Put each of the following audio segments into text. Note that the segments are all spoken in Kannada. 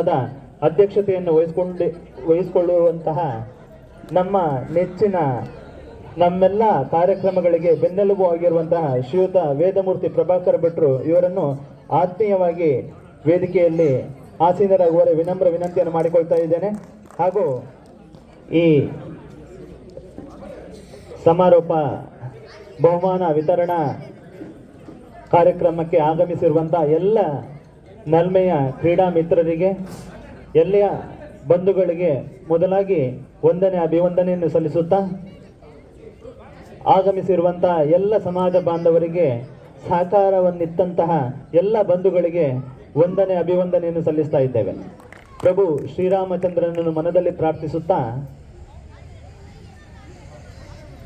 ಕಾರ್ಯಕ್ರಮದ ಅಧ್ಯಕ್ಷತೆಯನ್ನು ವಹಿಸಿಕೊಳ್ಳುವಂತಹ ನಮ್ಮ ನೆಚ್ಚಿನ ನಮ್ಮೆಲ್ಲ ಕಾರ್ಯಕ್ರಮಗಳಿಗೆ ಬೆನ್ನೆಲುಬು ಆಗಿರುವಂತಹ ಶ್ರೀಯುತ ವೇದಮೂರ್ತಿ ಪ್ರಭಾಕರ್ ಭಟ್ರು ಇವರನ್ನು ಆತ್ಮೀಯವಾಗಿ ವೇದಿಕೆಯಲ್ಲಿ ಆಸೀನರಾಗುವರೆ ವಿನಮ್ರ ವಿನಂತಿಯನ್ನು ಮಾಡಿಕೊಳ್ತಾ ಇದ್ದೇನೆ. ಹಾಗೂ ಈ ಸಮಾರೋಪ ಬಹುಮಾನ ವಿತರಣಾ ಕಾರ್ಯಕ್ರಮಕ್ಕೆ ಆಗಮಿಸಿರುವಂತಹ ಎಲ್ಲ ನಲ್ಮೆಯ ಕ್ರೀಡಾ ಮಿತ್ರರಿಗೆ, ಎಲ್ಲ ಬಂಧುಗಳಿಗೆ ಮೊದಲಾಗಿ ಅಭಿವಂದನೆಯನ್ನು ಸಲ್ಲಿಸುತ್ತಾ, ಆಗಮಿಸಿರುವಂತಹ ಎಲ್ಲ ಸಮಾಜ ಬಾಂಧವರಿಗೆ, ಸಹಕಾರವನ್ನಿತ್ತಂತಹ ಎಲ್ಲ ಬಂಧುಗಳಿಗೆ ಅಭಿವಂದನೆಯನ್ನು ಸಲ್ಲಿಸ್ತಾ ಇದ್ದೇವೆ. ಪ್ರಭು ಶ್ರೀರಾಮಚಂದ್ರನನ್ನು ಮನದಲ್ಲಿ ಪ್ರಾರ್ಥಿಸುತ್ತಾ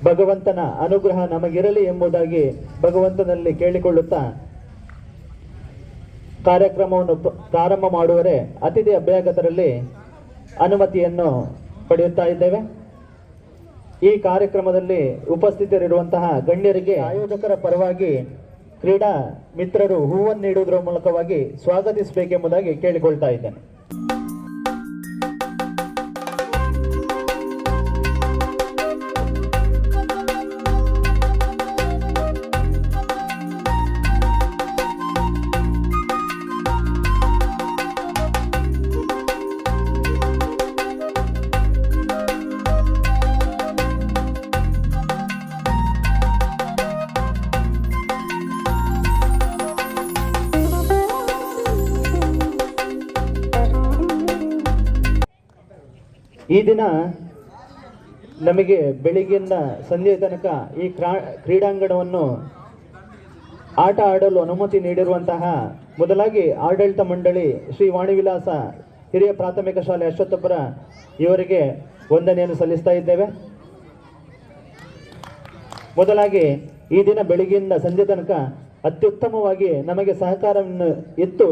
ಭಗವಂತನ ಅನುಗ್ರಹ ನಮಗಿರಲಿ ಎಂಬುದಾಗಿ ಭಗವಂತನಲ್ಲಿ ಕೇಳಿಕೊಳ್ಳುತ್ತಾ ಕಾರ್ಯಕ್ರಮವನ್ನು ಪ್ರಾರಂಭ ಮಾಡುವರೆ ಅತಿಥಿ ಅಭ್ಯಾಗತರಲ್ಲಿ ಅನುಮತಿಯನ್ನು ಪಡೆಯುತ್ತಾ ಇದ್ದೇವೆ. ಈ ಕಾರ್ಯಕ್ರಮದಲ್ಲಿ ಉಪಸ್ಥಿತರಿರುವಂತಹ ಗಣ್ಯರಿಗೆ ಆಯೋಜಕರ ಪರವಾಗಿ ಕ್ರೀಡಾ ಮಿತ್ರರು ಹೂವನ್ನು ನೀಡುವುದರ ಮೂಲಕವಾಗಿ ಸ್ವಾಗತಿಸಬೇಕೆಂಬುದಾಗಿ ಕೇಳಿಕೊಳ್ತಾ ಇದ್ದೇನೆ. ಈ ದಿನ ನಮಗೆ ಬೆಳಿಗ್ಗೆಯಿಂದ ಸಂಜೆ ತನಕ ಈ ಕ್ರೀಡಾಂಗಣವನ್ನು ಆಟ ಆಡಲು ಅನುಮತಿ ನೀಡಿರುವಂತಹ ಮೊದಲಾಗಿ ಆಡಳಿತ ಮಂಡಳಿ ಶ್ರೀ ವಾಣಿವಿಲಾಸ ಹಿರಿಯ ಪ್ರಾಥಮಿಕ ಶಾಲೆ ಅಶ್ವತ್ಥಪುರ ಇವರಿಗೆ ವಂದನೆಯನ್ನು ಸಲ್ಲಿಸ್ತಾ ಇದ್ದೇವೆ. ಮೊದಲಾಗಿ ಈ ದಿನ ಬೆಳಿಗ್ಗೆಯಿಂದ ಸಂಜೆ ತನಕ ಅತ್ಯುತ್ತಮವಾಗಿ ನಮಗೆ ಸಹಕಾರವನ್ನು ಇತ್ತು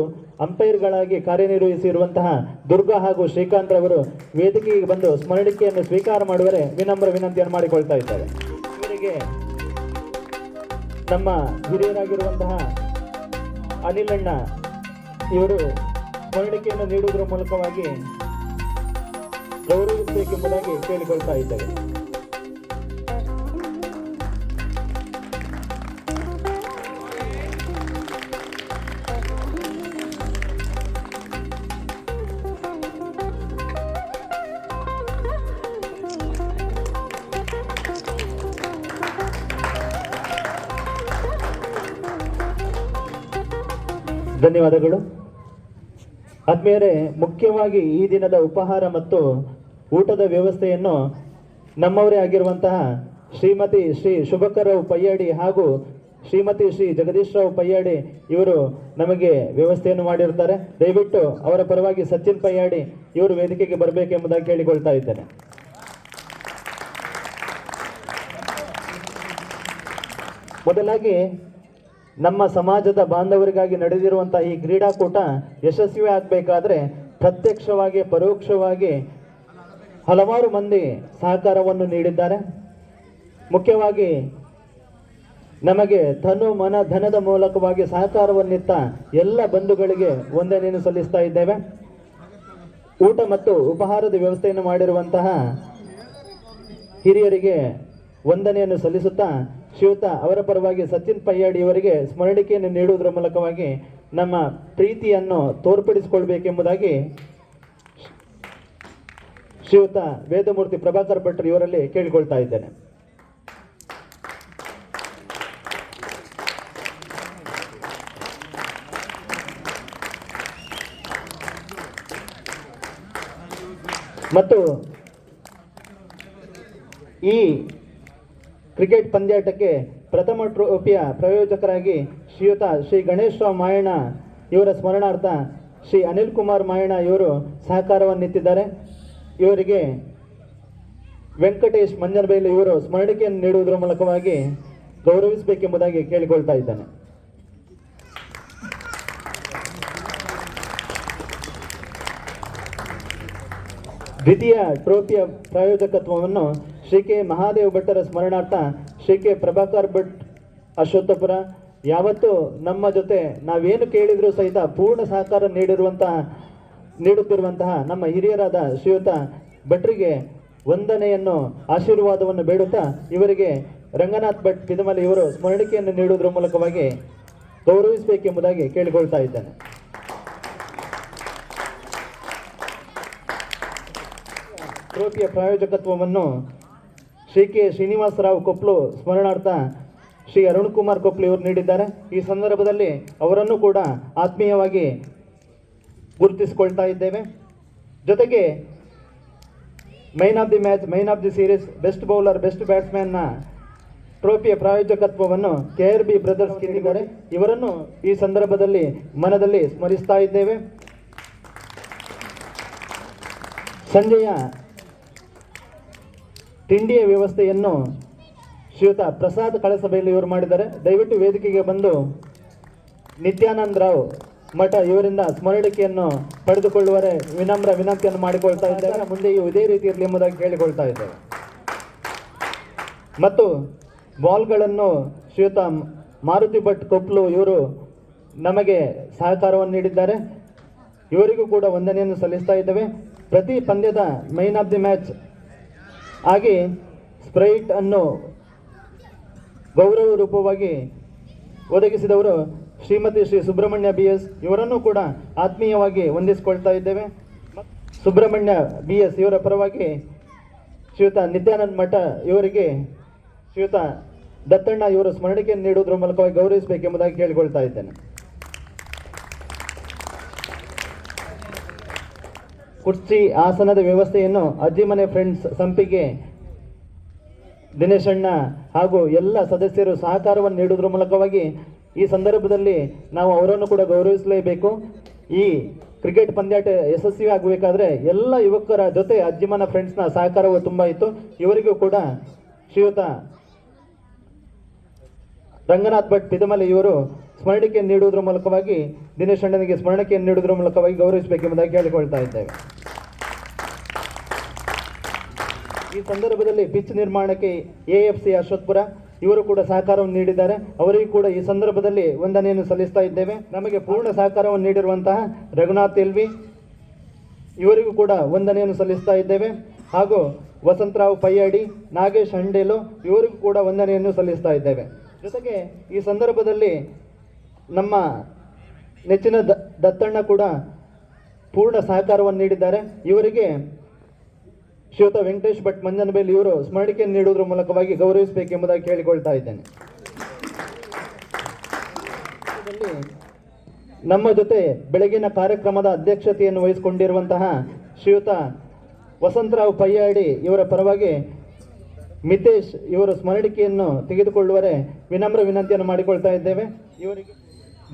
ಅಂಪೈರ್ಗಳಾಗಿ ಕಾರ್ಯನಿರ್ವಹಿಸಿರುವಂತಹ ದುರ್ಗಾ ಹಾಗೂ ಶ್ರೀಕಾಂತ್ ರವರು ವೇದಿಕೆಗೆ ಬಂದು ಸ್ಮರಣಿಕೆಯನ್ನು ಸ್ವೀಕಾರ ಮಾಡುವರೆ ವಿನಮ್ರ ವಿನಂತಿಯನ್ನು ಮಾಡಿಕೊಳ್ತಾ ಇದ್ದಾರೆ. ಇವರಿಗೆ ನಮ್ಮ ಹಿರಿಯರಾಗಿರುವಂತಹ ಅನಿಲಣ್ಣ ಇವರು ಸ್ಮರಣಿಕೆಯನ್ನು ನೀಡುವುದರ ಮೂಲಕವಾಗಿ ಗೌರವಿಸಬೇಕೆಂಬುದಾಗಿ ಕೇಳಿಕೊಳ್ತಾ ಇದ್ದಾರೆ. ಧನ್ಯವಾದಗಳು. ಆದ್ಮೇಲೆ ಮುಖ್ಯವಾಗಿ ಈ ದಿನದ ಉಪಹಾರ ಮತ್ತು ಊಟದ ವ್ಯವಸ್ಥೆಯನ್ನು ನಮ್ಮವರೇ ಆಗಿರುವಂತಹ ಶ್ರೀಮತಿ ಶ್ರೀ ಶುಭಕರಾವ್ ಪಯ್ಯಾಡಿ ಹಾಗೂ ಶ್ರೀಮತಿ ಶ್ರೀ ಜಗದೀಶ್ ರಾವ್ ಪಯ್ಯಾಡಿ ಇವರು ನಮಗೆ ವ್ಯವಸ್ಥೆಯನ್ನು ಮಾಡಿರ್ತಾರೆ. ದಯವಿಟ್ಟು ಅವರ ಪರವಾಗಿ ಸಚಿನ್ ಪಯ್ಯಾಡಿ ಇವರು ವೇದಿಕೆಗೆ ಬರಬೇಕೆಂಬುದಾಗಿ ಕೇಳಿಕೊಳ್ತಾ ಇದ್ದೇನೆ. ಮೊದಲಾಗಿ ನಮ್ಮ ಸಮಾಜದ ಬಾಂಧವರಿಗಾಗಿ ನಡೆದಿರುವಂತಹ ಈ ಕ್ರೀಡಾಕೂಟ ಯಶಸ್ವಿ ಆಗಬೇಕಾದ್ರೆ ಪ್ರತ್ಯಕ್ಷವಾಗಿ ಪರೋಕ್ಷವಾಗಿ ಹಲವಾರು ಮಂದಿ ಸಹಕಾರವನ್ನು ನೀಡಿದ್ದಾರೆ. ಮುಖ್ಯವಾಗಿ ನಮಗೆ ತನು ಮನ ಧನದ ಮೂಲಕವಾಗಿ ಸಹಕಾರವನ್ನಿತ್ತ ಎಲ್ಲ ಬಂಧುಗಳಿಗೆ ವಂದನೆಯನ್ನು ಸಲ್ಲಿಸ್ತಾ ಇದ್ದೇವೆ. ಊಟ ಮತ್ತು ಉಪಹಾರದ ವ್ಯವಸ್ಥೆಯನ್ನು ಮಾಡಿರುವಂತಹ ಹಿರಿಯರಿಗೆ ವಂದನೆಯನ್ನು ಸಲ್ಲಿಸುತ್ತಾ ಶ್ರೀಯುತ ಅವರ ಪರವಾಗಿ ಸಚಿನ್ ಪಯ್ಯಾಡಿ ಇವರಿಗೆ ಸ್ಮರಣಿಕೆಯನ್ನು ನೀಡುವುದರ ಮೂಲಕವಾಗಿ ನಮ್ಮ ಪ್ರೀತಿಯನ್ನು ತೋರ್ಪಡಿಸಿಕೊಳ್ಬೇಕೆಂಬುದಾಗಿ ಶ್ರೀಯುತ ವೇದಮೂರ್ತಿ ಪ್ರಭಾಕರ್ ಭಟ್ರು ಇವರಲ್ಲಿ ಕೇಳಿಕೊಳ್ತಾ ಇದ್ದೇನೆ. ಮತ್ತು ಈ ಕ್ರಿಕೆಟ್ ಪಂದ್ಯಾಟಕ್ಕೆ ಪ್ರಥಮ ಟ್ರೋಫಿಯ ಪ್ರಾಯೋಜಕರಾಗಿ ಶ್ರೀಯುತ ಶ್ರೀ ಗಣೇಶ್ ರಾವ್ ಮಾಯಣ್ಣ ಇವರ ಸ್ಮರಣಾರ್ಥ ಶ್ರೀ ಅನಿಲ್ ಕುಮಾರ್ ಮಾಯಣ್ಣ ಇವರು ಸಹಕಾರವನ್ನಿತ್ತಿದ್ದಾರೆ. ಇವರಿಗೆ ವೆಂಕಟೇಶ್ ಮಂಜನಬೈಲು ಇವರು ಸ್ಮರಣಿಕೆಯನ್ನು ನೀಡುವುದರ ಮೂಲಕವಾಗಿ ಗೌರವಿಸಬೇಕೆಂಬುದಾಗಿ ಕೇಳಿಕೊಳ್ತಾ ಇದ್ದಾನೆ. ದ್ವಿತೀಯ ಟ್ರೋಫಿಯ ಪ್ರಾಯೋಜಕತ್ವವನ್ನು ಶ್ರೀ ಕೆ ಮಹಾದೇವ ಭಟ್ಟರ ಸ್ಮರಣಾರ್ಥ ಶ್ರೀ ಕೆ ಪ್ರಭಾಕರ್ ಭಟ್ ಅಶ್ವತ್ಥಪುರ ಯಾವತ್ತೂ ನಮ್ಮ ಜೊತೆ ನಾವೇನು ಕೇಳಿದರೂ ಸಹಿತ ಪೂರ್ಣ ಸಹಕಾರ ನೀಡಿರುವಂತಹ ನೀಡುತ್ತಿರುವಂತಹ ನಮ್ಮ ಹಿರಿಯರಾದ ಶ್ರೀಯುತ ಭಟ್ರಿಗೆ ವಂದನೆಯನ್ನು ಆಶೀರ್ವಾದವನ್ನು ಬೇಡುತ್ತಾ ಇವರಿಗೆ ರಂಗನಾಥ್ ಭಟ್ ಪಿದಮಲೆ ಇವರು ಸ್ಮರಣಿಕೆಯನ್ನು ನೀಡುವುದರ ಮೂಲಕವಾಗಿ ಗೌರವಿಸಬೇಕೆಂಬುದಾಗಿ ಕೇಳಿಕೊಳ್ತಾ ಇದ್ದೇನೆ. ಟ್ರೋಫಿಯ ಪ್ರಾಯೋಜಕತ್ವವನ್ನು ಶ್ರೀ ಕೆ ಶ್ರೀನಿವಾಸರಾವ್ ಕೊಪ್ಲು ಸ್ಮರಣಾರ್ಥ ಶ್ರೀ ಅರುಣ್ ಕುಮಾರ್ ಕೊಪ್ಲು ಇವರು ನೀಡಿದ್ದಾರೆ. ಈ ಸಂದರ್ಭದಲ್ಲಿ ಅವರನ್ನು ಕೂಡ ಆತ್ಮೀಯವಾಗಿ ಗುರುತಿಸಿಕೊಳ್ತಾ ಇದ್ದೇವೆ. ಜೊತೆಗೆ man of the match, man of the series, best bowler, best ಬ್ಯಾಟ್ಸ್ಮನ್ನ ಟ್ರೋಫಿಯ ಪ್ರಾಯೋಜಕತ್ವವನ್ನು KRB ಬ್ರದರ್ಸ್ ಗೆದ್ದಿದ್ದಾರೆ. ಇವರನ್ನು ಈ ಸಂದರ್ಭದಲ್ಲಿ ಮನದಲ್ಲಿ ಸ್ಮರಿಸ್ತಾ ಇದ್ದೇವೆ. ಸಂಜೆಯ ತಿಂಡಿಯ ವ್ಯವಸ್ಥೆಯನ್ನು ಶ್ರೀಯುತ ಪ್ರಸಾದ್ ಕಳಸಬೈಲು ಇವರು ಮಾಡಿದ್ದಾರೆ. ದಯವಿಟ್ಟು ವೇದಿಕೆಗೆ ಬಂದು ನಿತ್ಯಾನಂದ ರಾವ್ ಮಠ ಇವರಿಂದ ಸ್ಮರಣಿಕೆಯನ್ನು ಪಡೆದುಕೊಳ್ಳುವರೆ ವಿನಮ್ರ ವಿನಂತಿಯನ್ನು ಮಾಡಿಕೊಳ್ತಾ ಇದ್ದಾರೆ. ಮುಂದೆಯೂ ಇದೇ ರೀತಿ ಇರಲಿ ಎಂಬುದಾಗಿ ಕೇಳಿಕೊಳ್ತಾ ಇದ್ದೇವೆ. ಮತ್ತು ಬಾಲ್ಗಳನ್ನು ಶ್ರೀಯುತ ಮಾರುತಿ ಭಟ್ ಕೊಪ್ಲು ಇವರು ನಮಗೆ ಸಹಕಾರವನ್ನು ನೀಡಿದ್ದಾರೆ. ಇವರಿಗೂ ಕೂಡ ವಂದನೆಯನ್ನು ಸಲ್ಲಿಸ್ತಾ ಇದ್ದೇವೆ. ಪ್ರತಿ ಪಂದ್ಯದ ಮೈನ್ ಆಫ್ ದಿ ಮ್ಯಾಚ್ ಆಗಿ ಸ್ಪ್ರೈಟ್ ಅನ್ನು ಗೌರವ ರೂಪವಾಗಿ ಒದಗಿಸಿದವರು ಶ್ರೀಮತಿ ಶ್ರೀ ಸುಬ್ರಹ್ಮಣ್ಯ BS ಇವರನ್ನು ಕೂಡ ಆತ್ಮೀಯವಾಗಿ ವಂದಿಸಿಕೊಳ್ತಾ ಇದ್ದೇವೆ. ಸುಬ್ರಹ್ಮಣ್ಯ BS ಇವರ ಪರವಾಗಿ ಶ್ರೀಯುತ ನಿತ್ಯಾನಂದ ಮಠ ಇವರಿಗೆ ಶ್ರೀಯುತ ದತ್ತಣ್ಣ ಇವರು ಸ್ಮರಣಿಕೆಯನ್ನು ನೀಡುವುದರ ಮೂಲಕವಾಗಿ ಗೌರವಿಸಬೇಕೆಂಬುದಾಗಿ ಕೇಳಿಕೊಳ್ತಾ ಇದ್ದೇನೆ. ಕುರ್ಚಿ ಆಸನದ ವ್ಯವಸ್ಥೆಯನ್ನು ಅಜ್ಜಿಮನೆ ಫ್ರೆಂಡ್ಸ್ ಸಂಪಿಗೆ ದಿನೇಶ್ ಅಣ್ಣ ಹಾಗೂ ಎಲ್ಲ ಸದಸ್ಯರು ಸಹಕಾರವನ್ನು ನೀಡುವುದರ ಮೂಲಕವಾಗಿ ಈ ಸಂದರ್ಭದಲ್ಲಿ ನಾವು ಅವರನ್ನು ಕೂಡ ಗೌರವಿಸಲೇಬೇಕು. ಈ ಕ್ರಿಕೆಟ್ ಪಂದ್ಯಾಟ ಯಶಸ್ವಿ ಆಗಬೇಕಾದ್ರೆ ಎಲ್ಲ ಯುವಕರ ಜೊತೆ ಅಜ್ಜಿಮನ ಫ್ರೆಂಡ್ಸ್ನ ಸಹಕಾರವು ತುಂಬ ಇತ್ತು. ಇವರಿಗೂ ಕೂಡ ಶ್ರೀಯುತ ರಂಗನಾಥ್ ಭಟ್ ಪಿದಮಲೆ ಇವರು ಸ್ಮರಣಿಕೆಯನ್ನು ನೀಡುವುದರ ಮೂಲಕವಾಗಿ ದಿನೇಶ್ ಅಣ್ಣನಿಗೆ ಸ್ಮರಣಿಕೆಯನ್ನು ನೀಡುವುದರ ಮೂಲಕವಾಗಿ ಗೌರವಿಸಬೇಕೆಂಬುದಾಗಿ ಕೇಳಿಕೊಳ್ತಾ ಇದ್ದೇವೆ. ಈ ಸಂದರ್ಭದಲ್ಲಿ ಪಿಚ್ ನಿರ್ಮಾಣಕ್ಕೆ AFC ಅಶ್ವತ್ಪುರ ಇವರು ಕೂಡ ಸಹಕಾರವನ್ನು ನೀಡಿದ್ದಾರೆ. ಅವರಿಗೂ ಕೂಡ ಈ ಸಂದರ್ಭದಲ್ಲಿ ವಂದನೆಯನ್ನು ಸಲ್ಲಿಸ್ತಾ ಇದ್ದೇವೆ. ನಮಗೆ ಪೂರ್ಣ ಸಹಕಾರವನ್ನು ನೀಡಿರುವಂತಹ ರಘುನಾಥ್ LV ಇವರಿಗೂ ಕೂಡ ವಂದನೆಯನ್ನು ಸಲ್ಲಿಸ್ತಾ ಇದ್ದೇವೆ. ಹಾಗೂ ವಸಂತರಾವ್ ಪಯ್ಯಾಡಿ, ನಾಗೇಶ್ ಹಂಡೇಲು ಇವರಿಗೂ ಕೂಡ ವಂದನೆಯನ್ನು ಸಲ್ಲಿಸ್ತಾ ಇದ್ದೇವೆ. ಜೊತೆಗೆ ಈ ಸಂದರ್ಭದಲ್ಲಿ ನಮ್ಮ ನೆಚ್ಚಿನ ದತ್ತಣ್ಣ ಕೂಡ ಪೂರ್ಣ ಸಹಕಾರವನ್ನು ನೀಡಿದ್ದಾರೆ. ಇವರಿಗೆ ಶ್ರೀಯುತ ವೆಂಕಟೇಶ್ ಭಟ್ ಮಂಜನಬೇಲ್ ಇವರು ಸ್ಮರಣಿಕೆಯನ್ನು ನೀಡುವುದರ ಮೂಲಕವಾಗಿ ಗೌರವಿಸಬೇಕೆಂಬುದಾಗಿ ಕೇಳಿಕೊಳ್ತಾ ಇದ್ದೇನೆ. ನಮ್ಮ ಜೊತೆ ಬೆಳಗಿನ ಕಾರ್ಯಕ್ರಮದ ಅಧ್ಯಕ್ಷತೆಯನ್ನು ವಹಿಸಿಕೊಂಡಿರುವಂತಹ ಶ್ರೀಯುತ ವಸಂತರಾವ್ ಪಯ್ಯಾಡಿ ಇವರ ಪರವಾಗಿ ಮಿತೇಶ್ ಇವರು ಸ್ಮರಣಿಕೆಯನ್ನು ತೆಗೆದುಕೊಳ್ಳುವರೆ ವಿನಮ್ರ ವಿನಂತಿಯನ್ನು ಮಾಡಿಕೊಳ್ತಾ ಇದ್ದೇವೆ. ಇವರಿಗೆ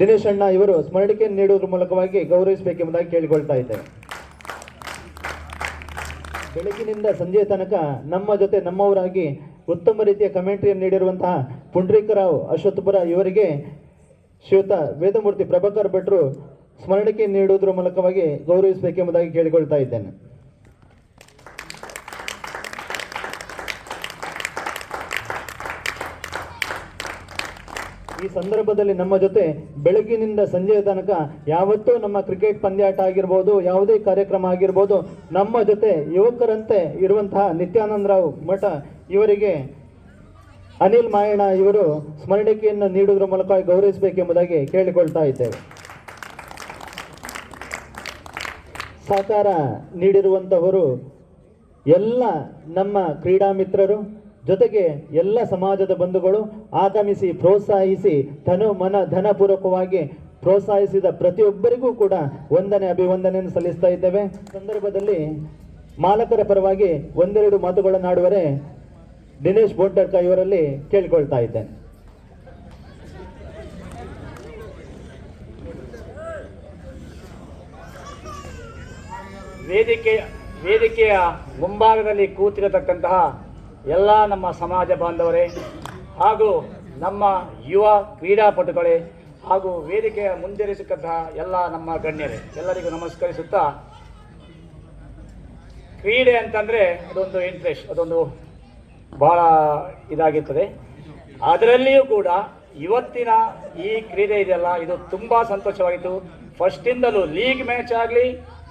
ದಿನೇಶ್ ಅಣ್ಣ ಇವರು ಸ್ಮರಣಿಕೆಯನ್ನು ನೀಡುವುದರ ಮೂಲಕವಾಗಿ ಗೌರವಿಸಬೇಕೆಂಬುದಾಗಿ ಕೇಳಿಕೊಳ್ತಾ ಇದ್ದೇವೆ. ಬೆಳಗಿನಿಂದ ಸಂಜೆಯ ತನಕ ನಮ್ಮ ಜೊತೆ ನಮ್ಮವರಾಗಿ ಉತ್ತಮ ರೀತಿಯ ಕಮೆಂಟ್ರಿಯನ್ನು ನೀಡಿರುವಂತಹ ಪುಂಡ್ರೀಕರಾವ್ ಅಶ್ವತ್ಪುರ ಇವರಿಗೆ ಶ್ರೀಯುತ ವೇದಮೂರ್ತಿ ಪ್ರಭಾಕರ್ ಭಟ್ರು ಸ್ಮರಣಿಕೆಯನ್ನು ನೀಡುವುದರ ಮೂಲಕವಾಗಿ ಗೌರವಿಸಬೇಕೆಂಬುದಾಗಿ ಕೇಳಿಕೊಳ್ತಾ ಇದ್ದೇನೆ. ಈ ಸಂದರ್ಭದಲ್ಲಿ ನಮ್ಮ ಜೊತೆ ಬೆಳಗಿನಿಂದ ಸಂಜೆಯ ತನಕ ಯಾವತ್ತೂ ನಮ್ಮ ಕ್ರಿಕೆಟ್ ಪಂದ್ಯಾಟ ಆಗಿರ್ಬೋದು, ಯಾವುದೇ ಕಾರ್ಯಕ್ರಮ ಆಗಿರ್ಬೋದು, ನಮ್ಮ ಜೊತೆ ಯುವಕರಂತೆ ಇರುವಂತಹ ನಿತ್ಯಾನಂದರಾವ್ ಮಠ ಇವರಿಗೆ ಅನಿಲ್ ಮಾಯಣ್ಣ ಇವರು ಸ್ಮರಣಿಕೆಯನ್ನು ನೀಡುವುದರ ಮೂಲಕ ಗೌರವಿಸಬೇಕೆಂಬುದಾಗಿ ಕೇಳಿಕೊಳ್ತಾ ಇದ್ದೇವೆ. ಸಹಕಾರ ನೀಡಿರುವಂತಹವರು ಎಲ್ಲ ನಮ್ಮ ಕ್ರೀಡಾ ಮಿತ್ರರು, ಜೊತೆಗೆ ಎಲ್ಲ ಸಮಾಜದ ಬಂಧುಗಳು ಆಗಮಿಸಿ ಪ್ರೋತ್ಸಾಹಿಸಿ ತನು ಮನ ಧನಪೂರ್ವಕವಾಗಿ ಪ್ರೋತ್ಸಾಹಿಸಿದ ಪ್ರತಿಯೊಬ್ಬರಿಗೂ ಕೂಡ ವಂದನೆ ಅಭಿವಂದನೆಯನ್ನು ಸಲ್ಲಿಸ್ತಾ ಇದ್ದೇವೆ. ಸಂದರ್ಭದಲ್ಲಿ ಮಾಲಕರ ಪರವಾಗಿ ಒಂದೆರಡು ಮಾತುಗಳನ್ನಾಡುವರೆ ದಿನೇಶ್ ಬೋಂಟರ್ಕ ಇವರಲ್ಲಿ ಕೇಳಿಕೊಳ್ತಾ ಇದ್ದೇನೆ. ವೇದಿಕೆಯ ಮುಂಭಾಗದಲ್ಲಿ ಕೂತಿರತಕ್ಕಂತಹ ಎಲ್ಲ ನಮ್ಮ ಸಮಾಜ ಬಾಂಧವರೇ ಹಾಗೂ ನಮ್ಮ ಯುವ ಕ್ರೀಡಾಪಟುಗಳೇ ಹಾಗೂ ವೇದಿಕೆಯ ಮುಂದಿರಿಸಿದಂತಹ ಎಲ್ಲ ನಮ್ಮ ಗಣ್ಯರೇ ಎಲ್ಲರಿಗೂ ನಮಸ್ಕರಿಸುತ್ತಾ, ಕ್ರೀಡೆ ಅಂತಂದರೆ ಅದೊಂದು ಇಂಟ್ರೆಸ್ಟ್, ಅದೊಂದು ಭಾಳ ಇದಾಗಿರ್ತದೆ. ಅದರಲ್ಲಿಯೂ ಕೂಡ ಇವತ್ತಿನ ಈ ಕ್ರೀಡೆ ಇದೆಯಲ್ಲ, ಇದು ತುಂಬ ಸಂತೋಷವಾಗಿತ್ತು. ಫಸ್ಟಿಂದಲೂ ಲೀಗ್ ಮ್ಯಾಚ್ ಆಗಲಿ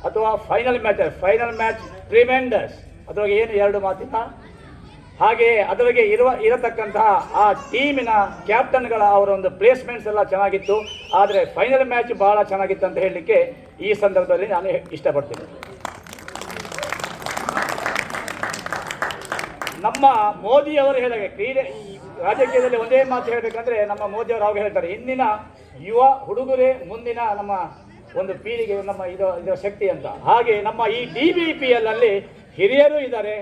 ಅಥವಾ ಫೈನಲ್ ಮ್ಯಾಚ್ ಟ್ರಿಮೆಂಡಸ್, ಅದ್ರೊಳಗೆ ಏನು ಎರಡು ಮಾತಿಲ್ಲ. ಹಾಗೆ ಅದರೊಳಗೆ ಇರತಕ್ಕಂತಹ ಆ ಟೀಮಿನ ಕ್ಯಾಪ್ಟನ್ಗಳ ಅವರ ಒಂದು ಪ್ಲೇಸ್ಮೆಂಟ್ಸ್ ಎಲ್ಲ ಚೆನ್ನಾಗಿತ್ತು. ಆದರೆ ಫೈನಲ್ ಮ್ಯಾಚ್ ಬಹಳ ಚೆನ್ನಾಗಿತ್ತು ಅಂತ ಹೇಳಲಿಕ್ಕೆ ಈ ಸಂದರ್ಭದಲ್ಲಿ ನಾನು ಇಷ್ಟಪಡ್ತೀನಿ. ನಮ್ಮ ಮೋದಿಯವರು ಹೇಳಿದಾಗ ಈ ರಾಜಕೀಯದಲ್ಲಿ ಒಂದೇ ಮಾತು ಹೇಳಬೇಕಂದ್ರೆ ನಮ್ಮ ಮೋದಿಯವರು ಅವಾಗ ಹೇಳ್ತಾರೆ, ಇಂದಿನ ಯುವ ಹುಡುಗರೇ ಮುಂದಿನ ನಮ್ಮ ಒಂದು ಪೀಳಿಗೆ, ನಮ್ಮ ಇದರ ಶಕ್ತಿ ಅಂತ. ಹಾಗೆ ನಮ್ಮ ಈ DBPL ಅಲ್ಲಿ ಹಿರಿಯರು ಇದ್ದಾರೆ,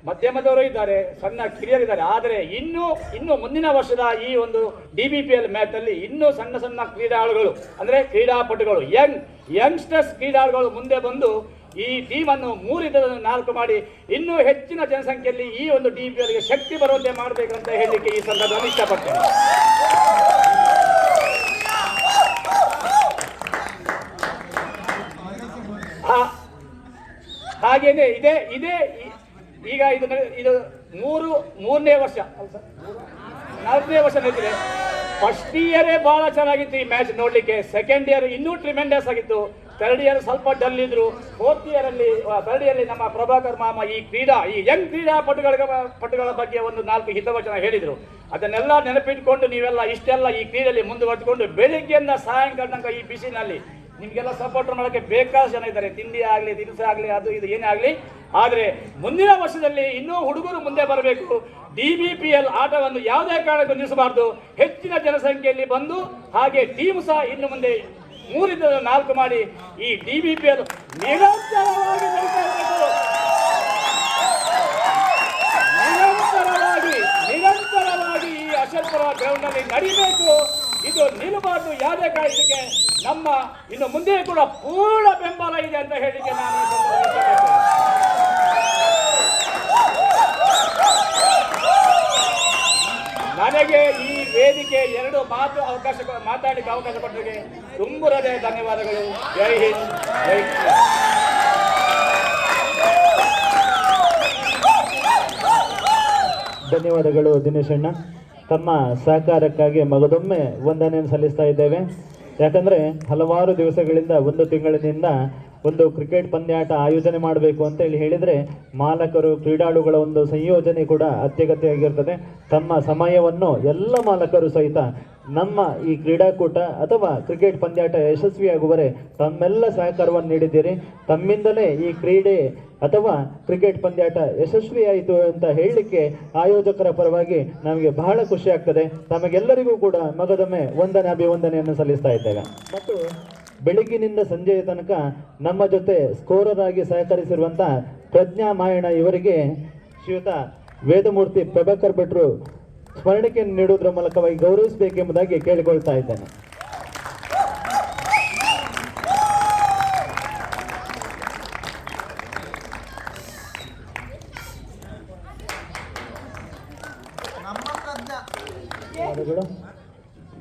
ಮಧ್ಯಮದವರು ಇದ್ದಾರೆ, ಸಣ್ಣ ಕಿರಿಯರಿದ್ದಾರೆ. ಆದರೆ ಇನ್ನು ಮುಂದಿನ ವರ್ಷದ ಈ ಒಂದು DBPL ಮ್ಯಾಚಲ್ಲಿ ಇನ್ನೂ ಸಣ್ಣ ಕ್ರೀಡಾಳುಗಳು ಅಂದರೆ ಕ್ರೀಡಾಪಟುಗಳು, ಯಂಗ್ಸ್ಟರ್ಸ್ ಕ್ರೀಡಾಳುಗಳು ಮುಂದೆ ಬಂದು ಈ ಟೀಮನ್ನು 3-4 ಮಾಡಿ ಇನ್ನೂ ಹೆಚ್ಚಿನ ಜನಸಂಖ್ಯೆಯಲ್ಲಿ ಈ ಒಂದು DBPLಗೆ ಶಕ್ತಿ ಬರುವಂತೆ ಮಾಡಬೇಕಂತ ಹೇಳಲಿಕ್ಕೆ ಈ ಸಂದರ್ಭದಲ್ಲಿ ಇಷ್ಟಪಡ್ತೇನೆ. ಹಾಗೇನೆ ಇದೇ ಈಗ ಇದು ಮೂರನೇ ವರ್ಷ, 4ನೇ ವರ್ಷ ನಡೀತಿದೆ. ಫಸ್ಟ್ ಇಯರೇ ಬಹಳ ಚೆನ್ನಾಗಿತ್ತು ಈ ಮ್ಯಾಚ್ ನೋಡ್ಲಿಕ್ಕೆ. ಸೆಕೆಂಡ್ ಇಯರ್ ಇನ್ನೂ ಟ್ರಿಮೆಂಡಸ್ ಆಗಿತ್ತು. ಥರ್ಡ್ ಇಯರ್ ಸ್ವಲ್ಪ ಡಲ್ ಇದ್ರು. ಥರ್ಡ್ ಇಯರ್ ನಮ್ಮ ಪ್ರಭಾಕರ್ ಮಾಮ ಈ ಯಂಗ್ ಪಟುಗಳ ಬಗ್ಗೆ ಒಂದು 4 ಹಿತವಚನ ಹೇಳಿದ್ರು. ಅದನ್ನೆಲ್ಲ ನೆನಪಿಟ್ಕೊಂಡು ನೀವೆಲ್ಲ ಇಷ್ಟೆಲ್ಲ ಈ ಕ್ರೀಡೆಯಲ್ಲಿ ಮುಂದುವರೆದುಕೊಂಡು ಬೆಳಿಗ್ಗೆಯಿಂದ ಸಾಯಂಕಾಲ ತನಕ ಈ ಬಿಸಿಲಿನಲ್ಲಿ ನಿಮಗೆಲ್ಲ ಸಪೋರ್ಟ್ ಮಾಡೋಕ್ಕೆ ಬೇಕಾದ ಜನ ಇದ್ದಾರೆ. ತಿಂಡಿ ಆಗಲಿ, ದಿನಸ ಆಗಲಿ, ಅದು ಇದು ಏನೇ ಆಗಲಿ. ಆದರೆ ಮುಂದಿನ ವರ್ಷದಲ್ಲಿ ಇನ್ನೂ ಹುಡುಗರು ಮುಂದೆ ಬರಬೇಕು. DBPL ಆಟವನ್ನು ಯಾವುದೇ ಕಾರಣಕ್ಕೂ ನಿಲ್ಲಿಸಬಾರ್ದು. ಹೆಚ್ಚಿನ ಜನಸಂಖ್ಯೆಯಲ್ಲಿ ಬಂದು ಹಾಗೆ ಟೀಮ್ ಸಹ ಇನ್ನು ಮುಂದೆ 3-4 ಮಾಡಿ ಈ DBPL ನಿರಂತರವಾಗಿ ಈ ಅಶಲ್ಪುರ ಗ್ರೌಂಡ್ನಲ್ಲಿ ನಡೀಬೇಕು. ಇದು ನಿಲ್ಲಬಾರ್ದು. ಯಾವುದೇ ಕಾರಣಕ್ಕೆ ನಮ್ಮ ಇನ್ನು ಮುಂದೆ ಕೂಡ ಪೂರ್ಣ ಬೆಂಬಲ ಇದೆ ಅಂತ ಹೇಳಿಕೆ ನಾನು ನನಗೆ ಈ ವೇದಿಕೆ 2 ಮಾತಾಡಲಿಕ್ಕೆ ಅವಕಾಶ ಕೊಟ್ಟರಿಗೆ ತುಂಬ ಹೃದಯ ಧನ್ಯವಾದಗಳು. ಜೈ ಹಿಂದ್, ಜೈ ಧನ್ಯವಾದಗಳು ದಿನೇಶ್ ಅಣ್ಣ. ತಮ್ಮ ಸಹಕಾರಕ್ಕಾಗಿ ಮಗದೊಮ್ಮೆ ವಂದನೆಯನ್ನು ಸಲ್ಲಿಸ್ತಾ ಇದ್ದೇವೆ. ಯಾಕಂದರೆ ಹಲವಾರು ದಿವಸಗಳಿಂದ, 1 ತಿಂಗಳಿನಿಂದ ಒಂದು ಕ್ರಿಕೆಟ್ ಪಂದ್ಯಾಟ ಆಯೋಜನೆ ಮಾಡಬೇಕು ಅಂತೇಳಿ ಹೇಳಿದರೆ ಮಾಲಕರು, ಕ್ರೀಡಾಳುಗಳ ಒಂದು ಸಂಯೋಜನೆ ಕೂಡ ಅತ್ಯಗತ್ಯ ಆಗಿರ್ತದೆ. ತಮ್ಮ ಸಮಯವನ್ನು ಎಲ್ಲ ಮಾಲಕರು ಸಹಿತ ನಮ್ಮ ಈ ಕ್ರೀಡಾಕೂಟ ಅಥವಾ ಕ್ರಿಕೆಟ್ ಪಂದ್ಯಾಟ ಯಶಸ್ವಿಯಾಗುವರೆ ತಮ್ಮೆಲ್ಲ ಸಹಕಾರವನ್ನು ನೀಡಿದ್ದೀರಿ. ತಮ್ಮಿಂದಲೇ ಈ ಕ್ರೀಡೆ ಅಥವಾ ಕ್ರಿಕೆಟ್ ಪಂದ್ಯಾಟ ಯಶಸ್ವಿಯಾಯಿತು ಅಂತ ಹೇಳಲಿಕ್ಕೆ ಆಯೋಜಕರ ಪರವಾಗಿ ನಮಗೆ ಬಹಳ ಖುಷಿ ಆಗ್ತದೆ. ತಮಗೆಲ್ಲರಿಗೂ ಕೂಡ ಮಗದೊಮ್ಮೆ ಅಭಿವಂದನೆಯನ್ನು ಸಲ್ಲಿಸ್ತಾ ಇದ್ದೇವೆ. ಮತ್ತು ಬೆಳಗ್ಗಿನಿಂದ ಸಂಜೆಯ ತನಕ ನಮ್ಮ ಜೊತೆ ಸ್ಕೋರರ್ ಆಗಿ ಸಹಕರಿಸಿರುವಂಥ ಪ್ರಜ್ಞಾ ಮಾಯಣ ಇವರಿಗೆ ಶ್ರೀಯುತ ವೇದಮೂರ್ತಿ ಪ್ರಭಾಕರ್ ಭಟ್ರು ಸ್ಮರಣಿಕೆಯನ್ನು ನೀಡುವುದರ ಮೂಲಕವಾಗಿ ಗೌರವಿಸಬೇಕೆಂಬುದಾಗಿ ಕೇಳಿಕೊಳ್ತಾ ಇದ್ದೇನೆ.